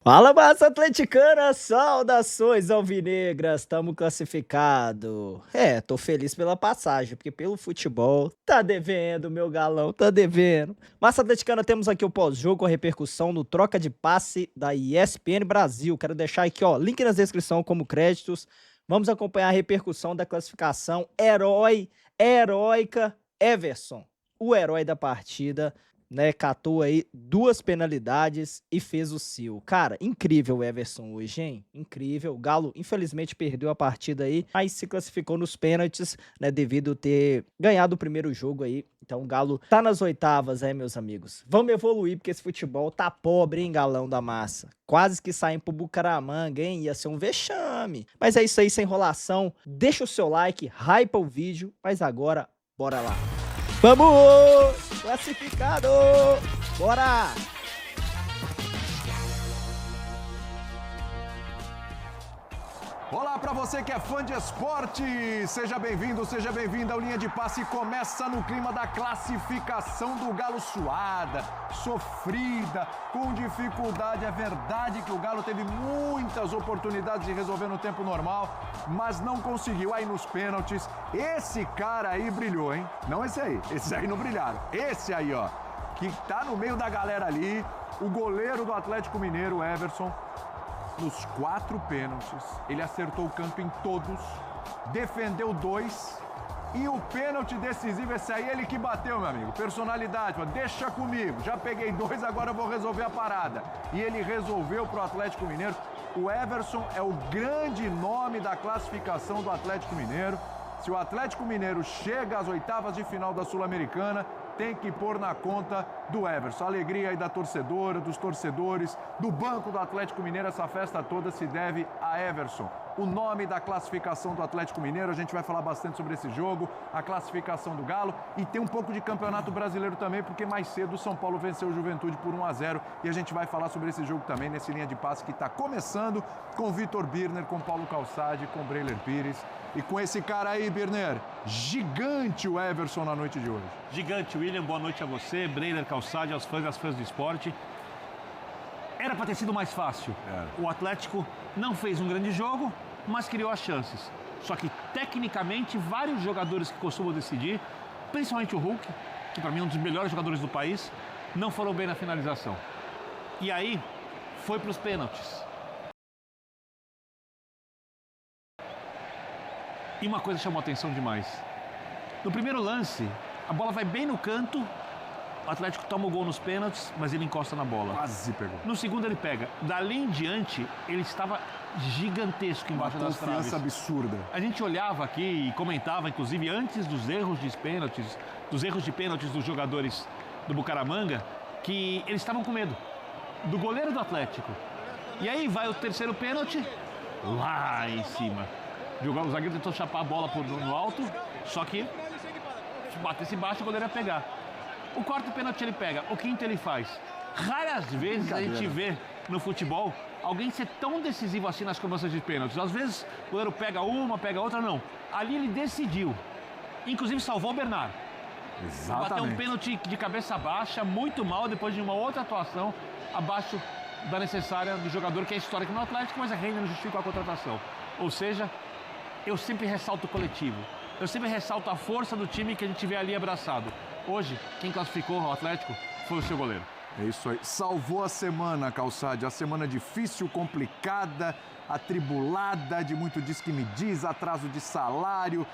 Fala, massa atleticana! Saudações alvinegras! Tamo classificado. Tô feliz pela passagem, porque pelo futebol tá devendo, meu galão, tá devendo. Massa atleticana, temos aqui o pós-jogo, a repercussão no troca de passe da ESPN Brasil. Quero deixar aqui, ó, link na descrição como créditos. Vamos acompanhar a repercussão da classificação heróica Everson, o herói da partida, né, catou aí 2 penalidades e fez o seu. Cara, incrível o Everson hoje, hein? Incrível. O Galo, infelizmente, perdeu a partida aí, mas se classificou nos pênaltis, né, devido ter ganhado o primeiro jogo aí. Então o Galo tá nas oitavas, meus amigos. Vamos evoluir, porque esse futebol tá pobre, hein, galão da massa. Quase que saem pro Bucaramanga, hein? Ia ser um vexame. Mas é isso aí, sem enrolação. Deixa o seu like, hypa o vídeo, mas agora, bora lá. Vamos! Classificado! Bora! Olá para você que é fã de esporte, seja bem-vindo, seja bem-vinda ao Linha de Passe. Começa no clima da classificação do Galo, suada, sofrida, com dificuldade. É verdade que o Galo teve muitas oportunidades de resolver no tempo normal, mas não conseguiu. Aí nos pênaltis, esse cara aí brilhou, hein? Não esse aí, esses aí não brilharam. Esse aí, ó, que tá no meio da galera ali, o goleiro do Atlético Mineiro, Everson. Nos 4 pênaltis, ele acertou o canto em todos, defendeu 2 e o pênalti decisivo, esse aí ele que bateu, meu amigo. Personalidade, deixa comigo, já peguei 2, agora eu vou resolver a parada. E ele resolveu pro Atlético Mineiro. O Everson é o grande nome da classificação do Atlético Mineiro. Se o Atlético Mineiro chega às oitavas de final da Sul-Americana, tem que pôr na conta do Everson. A alegria aí da torcedora, dos torcedores, do banco do Atlético Mineiro, essa festa toda se deve a Everson. O nome da classificação do Atlético Mineiro, a gente vai falar bastante sobre esse jogo, a classificação do Galo e tem um pouco de Campeonato Brasileiro também, porque mais cedo o São Paulo venceu o Juventude por 1-0 e a gente vai falar sobre esse jogo também nesse Linha de Passe que está começando com Vitor Birner, com Paulo Calçade, com Breiler Pires e com esse cara aí, Birner, gigante o Everson na noite de hoje. Gigante, William, boa noite a você, Breiler Calçade, aos fãs e às fãs do esporte. Era para ter sido mais fácil. O Atlético não fez um grande jogo, mas criou as chances. Só que, tecnicamente, vários jogadores que costumam decidir, principalmente o Hulk, que para mim é um dos melhores jogadores do país, não foram bem na finalização. E aí, foi para os pênaltis. E uma coisa chamou a atenção demais. No primeiro lance, a bola vai bem no canto, o Atlético toma o gol nos pênaltis, mas ele encosta na bola. Quase pegou. No segundo ele pega. Dali em diante, ele estava gigantesco embaixo das traves. Uma confiança absurda. A gente olhava aqui e comentava, inclusive, antes dos erros de pênaltis dos jogadores do Bucaramanga, que eles estavam com medo do goleiro do Atlético. E aí vai o terceiro pênalti, lá em cima. O zagueiro tentou chapar a bola no alto, só que se batesse baixo, o goleiro ia pegar. O quarto pênalti ele pega, o quinto ele faz. Raras vezes a gente vê no futebol alguém ser tão decisivo assim nas cobranças de pênaltis. Às vezes o goleiro pega uma, pega outra, não. Ali ele decidiu. Inclusive salvou o Bernardo. Exatamente. Bateu um pênalti de cabeça baixa, muito mal, depois de uma outra atuação abaixo da necessária do jogador, que é histórico no Atlético, mas a Reina não justificou a contratação. Ou seja, eu sempre ressalto o coletivo. Eu sempre ressalto a força do time que a gente vê ali abraçado. Hoje, quem classificou o Atlético foi o seu goleiro. É isso aí. Salvou a semana, Calçade. A semana difícil, complicada, atribulada, de muito diz que me diz, atraso de salário,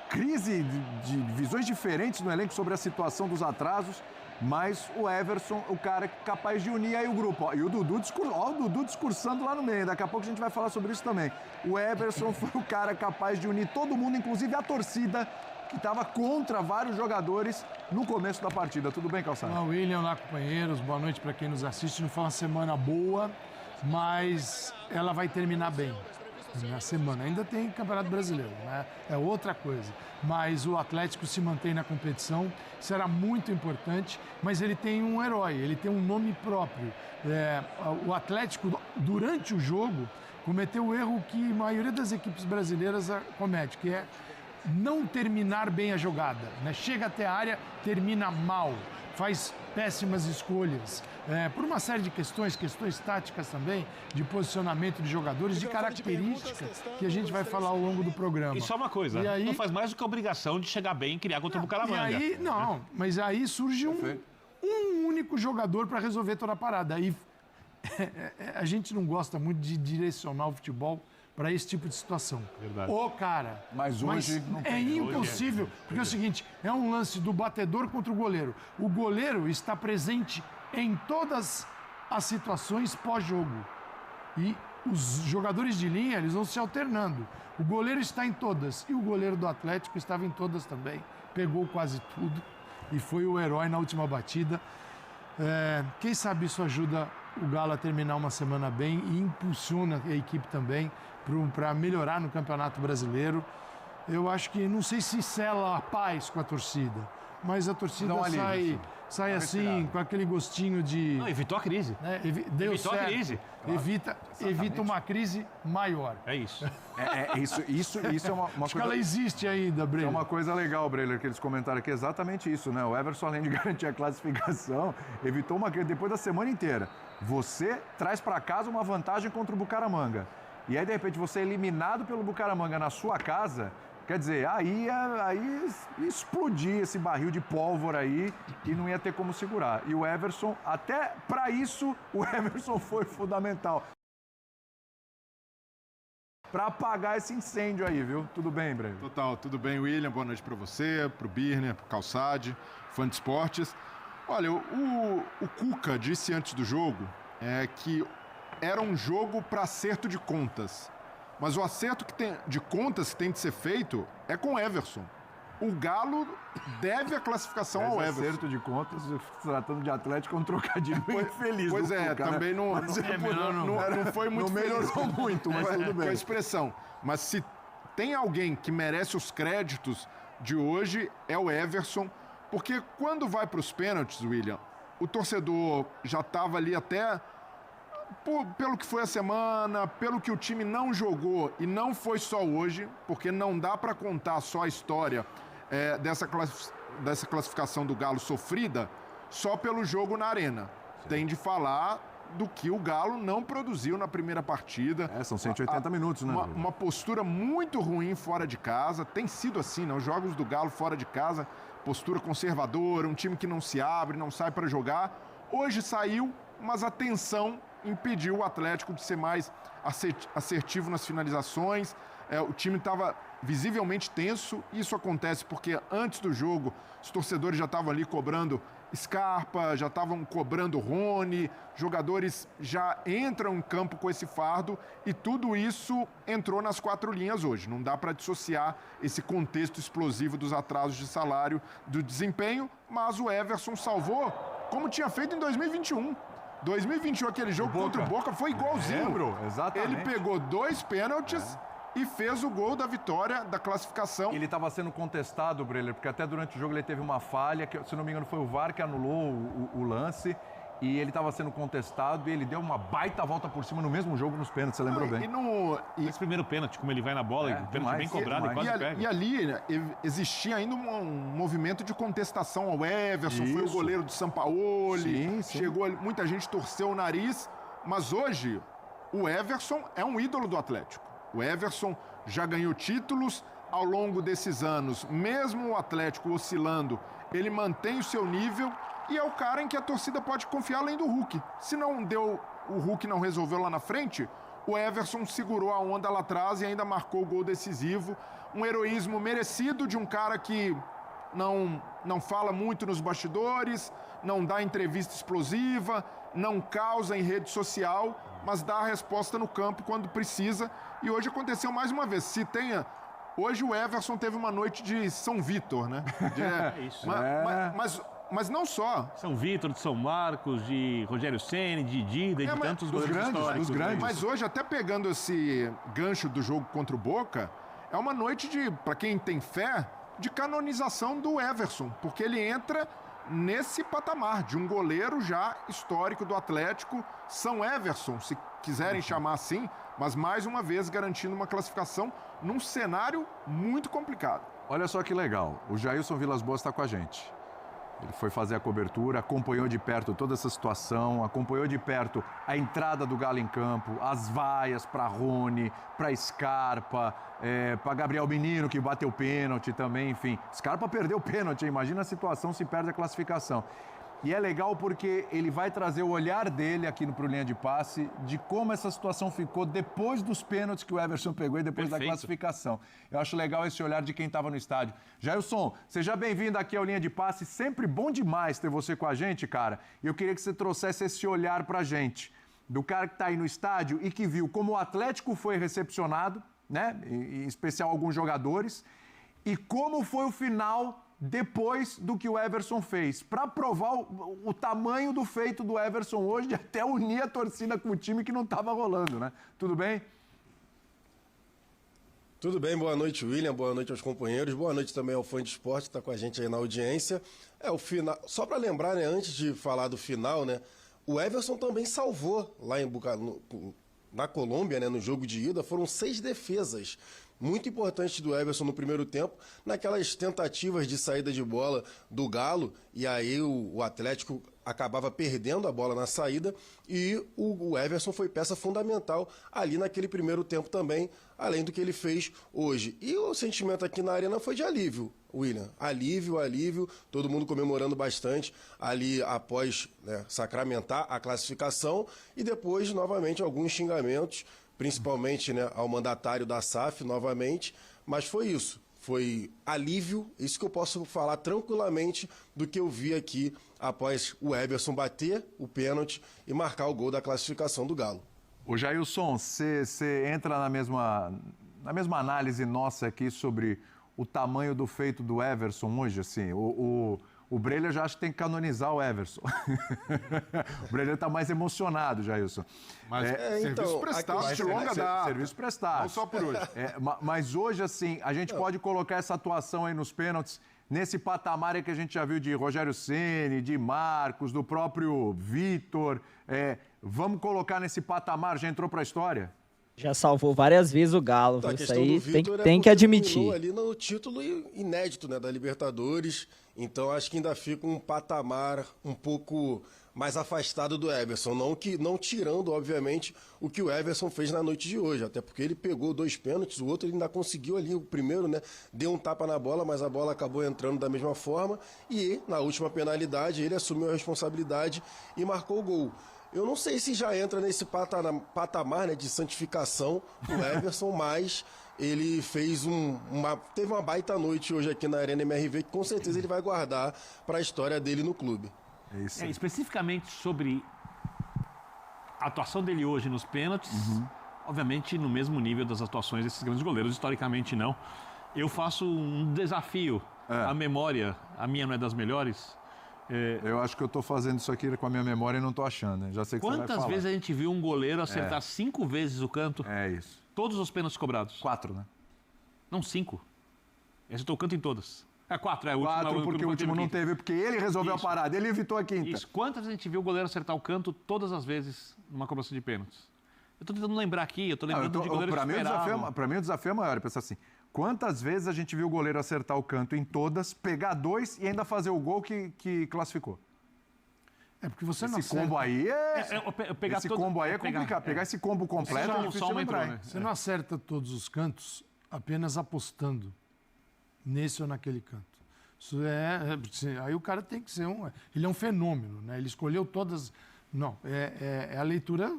crise de visões diferentes no elenco sobre a situação dos atrasos. Mas o Everson, o cara capaz de unir aí o grupo. Ó, e o Dudu, o Dudu discursando lá no meio. Daqui a pouco a gente vai falar sobre isso também. O Everson foi o cara capaz de unir todo mundo, inclusive a torcida, que estava contra vários jogadores no começo da partida. Tudo bem, Calçado? Olá, William, olá, companheiros. Boa noite para quem nos assiste. Não foi uma semana boa, mas ela vai terminar bem. Na semana. Ainda tem Campeonato Brasileiro, né? É outra coisa. Mas o Atlético se mantém na competição, será muito importante, mas ele tem um herói, ele tem um nome próprio. O Atlético, durante o jogo, cometeu o erro que a maioria das equipes brasileiras comete, que é não terminar bem a jogada, né? Chega até a área, termina mal, faz péssimas escolhas, por uma série de questões táticas também, de posicionamento de jogadores, de características que a gente vai falar ao longo do programa. E só uma coisa, não faz mais do que a obrigação de chegar bem e criar contra o Bucaramanga. E aí, mas aí surge um único jogador para resolver toda a parada. Aí a gente não gosta muito de direcionar o futebol para esse tipo de situação. Verdade. Cara, mas hoje não é impossível, porque é o seguinte, é um lance do batedor contra o goleiro. O goleiro está presente em todas as situações pós-jogo. E os jogadores de linha, eles vão se alternando. O goleiro está em todas, e o goleiro do Atlético estava em todas também. Pegou quase tudo e foi o herói na última batida. Quem sabe isso ajuda o Galo a terminar uma semana bem e impulsiona a equipe também para melhorar no Campeonato Brasileiro. Eu acho que, não sei se sela a paz com a torcida, mas a torcida sai assim, com aquele gostinho de... Não, evitou a crise. Deu evitou certo. A crise. Evita uma crise maior. É isso. Isso é uma Acho coisa... que ela existe ainda, Breler. É uma coisa legal, Breler, que eles comentaram aqui, exatamente isso, né? O Everson, além de garantir a classificação, evitou uma crise depois da semana inteira. Você traz para casa uma vantagem contra o Bucaramanga. E aí, de repente, você é eliminado pelo Bucaramanga na sua casa, quer dizer, aí explodir esse barril de pólvora aí e não ia ter como segurar. E o Everson, até para isso, o Everson foi fundamental. Para apagar esse incêndio aí, viu? Tudo bem, Breno? Total, tudo bem, William? Boa noite para você, para o Birner, para o Calçade, fã de esportes. Olha, o Cuca disse antes do jogo que era um jogo para acerto de contas. Mas o acerto de contas que tem de ser feito é com o Everson. O Galo deve a classificação ao Everson. Acerto de contas, tratando de Atlético, é um trocadilho muito feliz. Pois é, Cuca, também né? não foi muito feliz. Não melhorou muito, mas tudo bem. Com a expressão. Mas se tem alguém que merece os créditos de hoje, é o Everson. Porque quando vai para os pênaltis, William, o torcedor já estava ali até... Pelo que foi a semana, pelo que o time não jogou, e não foi só hoje, porque não dá para contar só a história dessa classificação do Galo sofrida só pelo jogo na arena. Sim. Tem de falar do que o Galo não produziu na primeira partida. São 180 minutos, né? Uma postura muito ruim fora de casa. Tem sido assim, né? Os jogos do Galo fora de casa, postura conservadora, um time que não se abre, não sai para jogar. Hoje saiu, mas a tensão impediu o Atlético de ser mais assertivo nas finalizações. O time estava visivelmente tenso. Isso acontece porque antes do jogo os torcedores já estavam ali cobrando Scarpa, já estavam cobrando Rony, jogadores já entram em campo com esse fardo e tudo isso entrou nas quatro linhas hoje. Não dá para dissociar esse contexto explosivo dos atrasos de salário do desempenho, mas o Everson salvou como tinha feito em 2021. 2021, aquele jogo contra o Boca, foi igualzinho. Exatamente. Ele pegou 2 pênaltis e fez o gol da vitória, da classificação. Ele estava sendo contestado, Breler, porque até durante o jogo ele teve uma falha, que, se não me engano, foi o VAR que anulou o lance. E ele estava sendo contestado e ele deu uma baita volta por cima no mesmo jogo nos pênaltis, você lembrou bem. Esse primeiro pênalti, como ele vai na bola, pênalti bem cobrado e quase pega. E ali, né, existia ainda um movimento de contestação ao Everson, foi o goleiro do Sampaoli, chegou ali, muita gente torceu o nariz, mas hoje o Everson é um ídolo do Atlético. O Everson já ganhou títulos ao longo desses anos, mesmo o Atlético oscilando, ele mantém o seu nível. E é o cara em que a torcida pode confiar além do Hulk. Se não deu, o Hulk não resolveu lá na frente, o Everson segurou a onda lá atrás e ainda marcou o gol decisivo. Um heroísmo merecido de um cara que não fala muito nos bastidores, não dá entrevista explosiva, não causa em rede social, mas dá a resposta no campo quando precisa. E hoje aconteceu mais uma vez. Hoje o Everson teve uma noite de São Vítor, né? É isso. Mas não só. São Vítor, de São Marcos, de Rogério Ceni, de Dida, de tantos goleiros históricos. Dos grandes. Mas hoje, até pegando esse gancho do jogo contra o Boca, é uma noite para quem tem fé, de canonização do Everson, porque ele entra nesse patamar de um goleiro já histórico do Atlético, São Everson, se quiserem chamar assim, mas mais uma vez garantindo uma classificação num cenário muito complicado. Olha só que legal, o Jailson Vilas Boas está com a gente. Ele foi fazer a cobertura, acompanhou de perto toda essa situação, acompanhou de perto a entrada do Galo em campo, as vaias para Rony, para Scarpa, para Gabriel Menino, que bateu pênalti também, enfim. Scarpa perdeu o pênalti, imagina a situação se perde a classificação. E é legal porque ele vai trazer o olhar dele aqui pro Linha de Passe de como essa situação ficou depois dos pênaltis que o Everson pegou e depois da classificação. Eu acho legal esse olhar de quem estava no estádio. Jailson, seja bem-vindo aqui ao Linha de Passe. Sempre bom demais ter você com a gente, cara. E eu queria que você trouxesse esse olhar pra gente, do cara que tá aí no estádio e que viu como o Atlético foi recepcionado, né? Em especial alguns jogadores, e como foi o final depois do que o Everson fez, para provar o tamanho do feito do Everson hoje, de até unir a torcida com o time que não estava rolando, né? Tudo bem? Tudo bem, boa noite, William, boa noite aos companheiros, boa noite também ao fã de esporte que está com a gente aí na audiência. O final, só para lembrar, né, antes de falar do final, né, o Everson também salvou lá na Colômbia, né, no jogo de ida, foram 6 defesas muito importante do Everson no primeiro tempo, naquelas tentativas de saída de bola do Galo, e aí o Atlético acabava perdendo a bola na saída, e o Everson foi peça fundamental ali naquele primeiro tempo também, além do que ele fez hoje. E o sentimento aqui na arena foi de alívio, William. Alívio, todo mundo comemorando bastante ali após, né, sacramentar a classificação, e depois, novamente, alguns xingamentos, principalmente, né, ao mandatário da SAF, novamente, mas foi isso, foi alívio, isso que eu posso falar tranquilamente do que eu vi aqui após o Everson bater o pênalti e marcar o gol da classificação do Galo. Ô Jailson, você entra na mesma análise nossa aqui sobre o tamanho do feito do Everson hoje, assim, o Breler já acha que tem que canonizar o Everson. O Breler está mais emocionado, Jailson. Mas serviço prestado de longa data. Serviço prestado. Não só por hoje. Mas hoje, assim, a gente pode colocar essa atuação aí nos pênaltis nesse patamar aí que a gente já viu de Rogério Ceni, de Marcos, do próprio Vitor. Vamos colocar nesse patamar, já entrou para a história? Já salvou várias vezes o Galo, A isso aí Vitor tem que admitir. Ali no título inédito, né, da Libertadores, então acho que ainda fica um patamar um pouco mais afastado do Everson, não tirando, obviamente, o que o Everson fez na noite de hoje, até porque ele pegou 2 pênaltis, o outro ele ainda conseguiu ali, o primeiro, né, deu um tapa na bola, mas a bola acabou entrando da mesma forma, e na última penalidade ele assumiu a responsabilidade e marcou o gol. Eu não sei se já entra nesse patamar, né, de santificação o Everson, mas ele fez teve uma baita noite hoje aqui na Arena MRV que com certeza ele vai guardar para a história dele no clube. Especificamente sobre a atuação dele hoje nos pênaltis, obviamente no mesmo nível das atuações desses grandes goleiros, historicamente não. Eu faço um desafio à memória, a minha não é das melhores. Eu acho que eu estou fazendo isso aqui com a minha memória e não estou achando, né? Já sei que você vai falar. Quantas vezes a gente viu um goleiro acertar 5 vezes o canto? É isso. Todos os pênaltis cobrados. 4, né? Não, 5. Acertou o canto em todas. 4, o 4 porque o último não teve, porque ele resolveu a parada, ele evitou a quinta. Isso. Quantas vezes a gente viu o goleiro acertar o canto todas as vezes numa cobrança de pênaltis? Eu estou tentando lembrar aqui, de goleiros que esperavam. Para mim o desafio é maior, é pensar assim, quantas vezes a gente viu o goleiro acertar o canto em todas, pegar 2 e ainda fazer o gol que classificou? Porque você não acerta. Combo aí combo aí é complicado. Pegar esse combo completo é difícil de lembrar. Né? Você não acerta todos os cantos apenas apostando nesse ou naquele canto. Isso aí o cara tem que ser ele é um fenômeno, né? Ele escolheu todas. Não, é a leitura.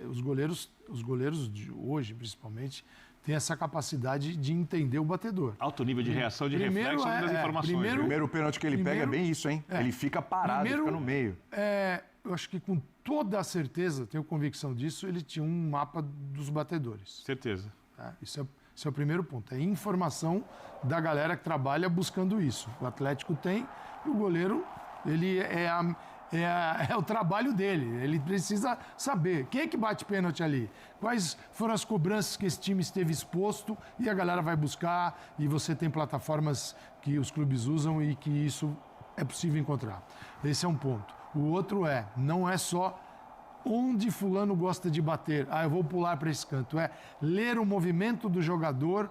Os goleiros de hoje, principalmente, têm essa capacidade de entender o batedor. Alto nível de reação, de reflexo das informações. O primeiro pênalti que ele pega é bem isso, hein? Ele fica parado, fica no meio. Eu acho que com toda a certeza, tenho convicção disso, ele tinha um mapa dos batedores. Certeza. Esse é o primeiro ponto. É informação da galera que trabalha buscando isso. O Atlético tem e o goleiro, ele é o trabalho dele. Ele precisa saber quem é que bate pênalti ali, quais foram as cobranças que esse time esteve exposto e a galera vai buscar e você tem plataformas que os clubes usam e que isso é possível encontrar. Esse é um ponto. O outro não é só onde fulano gosta de bater, eu vou pular para esse canto. Ler o movimento do jogador,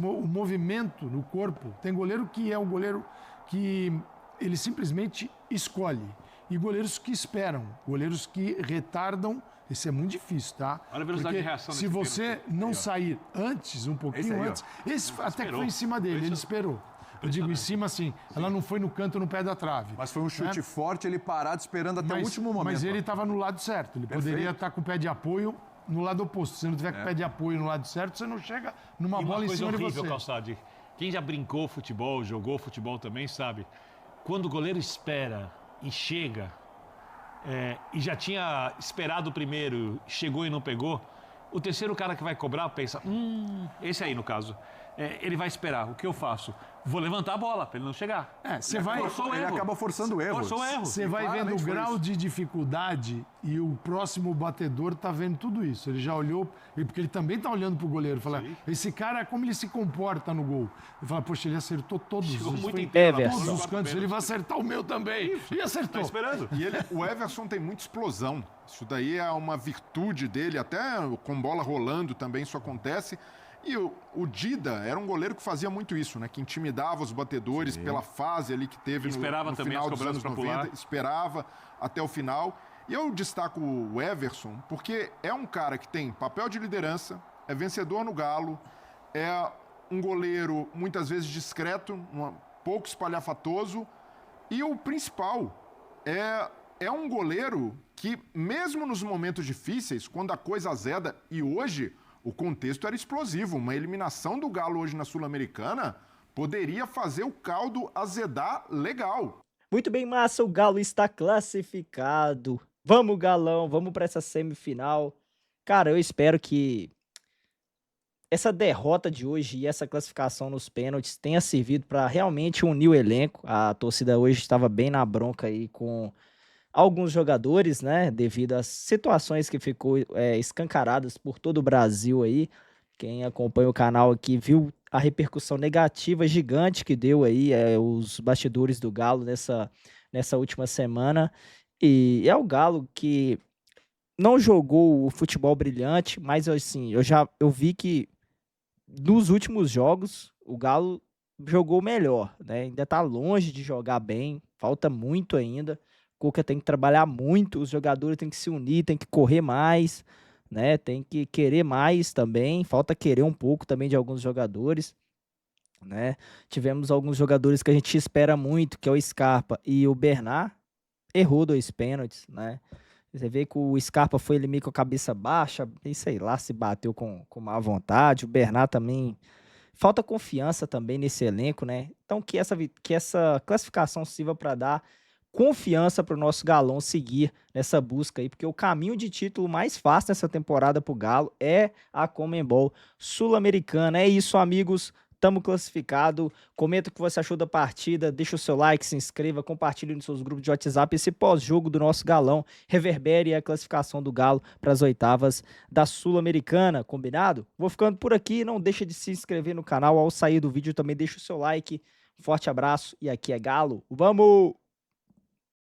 o movimento no corpo. Tem goleiro que é um goleiro que ele simplesmente escolhe. E goleiros que esperam, goleiros que retardam, esse é muito difícil, tá? Olha a velocidade Porque de reação se desse você não sair antes, um pouquinho antes, esse até que foi em cima dele, ele esperou. Eu digo em cima assim, ela não foi no canto, no pé da trave. Mas foi um chute forte, ele parado esperando até o último momento. Mas ele estava no lado certo, ele poderia estar com o pé de apoio no lado oposto. Se não tiver com o pé de apoio no lado certo, você não chega numa bola em cima de você. Calçade. Quem já brincou futebol, jogou futebol também, sabe? Quando o goleiro espera e chega, e já tinha esperado o primeiro, chegou e não pegou, o terceiro cara que vai cobrar pensa, esse aí no caso, ele vai esperar, o que eu faço? Vou levantar a bola para ele não chegar. Você vai... Ele acaba forçando o erro. Forçou o erro. Você vai vendo o grau de dificuldade e o próximo batedor tá vendo tudo isso. Ele já olhou, porque ele também tá olhando pro goleiro. Fala, esse cara, como ele se comporta no gol? Ele fala, poxa, ele acertou todos todos os cantos, ele vai acertar o meu também. E acertou. Tá esperando. E o Everson tem muita explosão. Isso daí é uma virtude dele, até com bola rolando também isso acontece. E o Dida era um goleiro que fazia muito isso, né? Que intimidava os batedores pela fase ali que teve no final dos anos 90. Esperava até o final. E eu destaco o Everson porque é um cara que tem papel de liderança, é vencedor no Galo, é um goleiro muitas vezes discreto, pouco espalhafatoso. E o principal é um goleiro que, mesmo nos momentos difíceis, quando a coisa azeda, e hoje... O contexto era explosivo. Uma eliminação do Galo hoje na Sul-Americana poderia fazer o caldo azedar legal. Muito bem, massa. O Galo está classificado. Vamos, Galão. Vamos para essa semifinal. Cara, eu espero que essa derrota de hoje e essa classificação nos pênaltis tenha servido para realmente unir o elenco. A torcida hoje estava bem na bronca aí com alguns jogadores, né, devido às situações que ficou escancaradas por todo o Brasil aí. Quem acompanha o canal aqui viu a repercussão negativa gigante que deu aí os bastidores do Galo nessa última semana. E é o Galo que não jogou o futebol brilhante, mas assim, eu vi que nos últimos jogos o Galo jogou melhor, né? Ainda tá longe de jogar bem, falta muito ainda. Cuca tem que trabalhar muito, os jogadores têm que se unir, tem que correr mais, né? Tem que querer mais também. Falta querer um pouco também de alguns jogadores, né? Tivemos alguns jogadores que a gente espera muito, que é o Scarpa e o Bernard, errou 2 pênaltis, né? Você vê que o Scarpa foi ele meio com a cabeça baixa, e sei lá, se bateu com má vontade. O Bernard também falta confiança também nesse elenco, né? Então que essa classificação sirva para dar confiança para o nosso Galão seguir nessa busca aí, porque o caminho de título mais fácil nessa temporada para o Galo é a Conmebol Sul-Americana. É isso, amigos. Tamo classificado. Comenta o que você achou da partida, deixa o seu like, se inscreva, compartilhe nos seus grupos de WhatsApp. Esse pós-jogo do nosso Galão reverbere a classificação do Galo para as oitavas da Sul-Americana, combinado? Vou ficando por aqui, não deixa de se inscrever no canal. Ao sair do vídeo também deixa o seu like. Forte abraço e aqui é Galo. Vamos!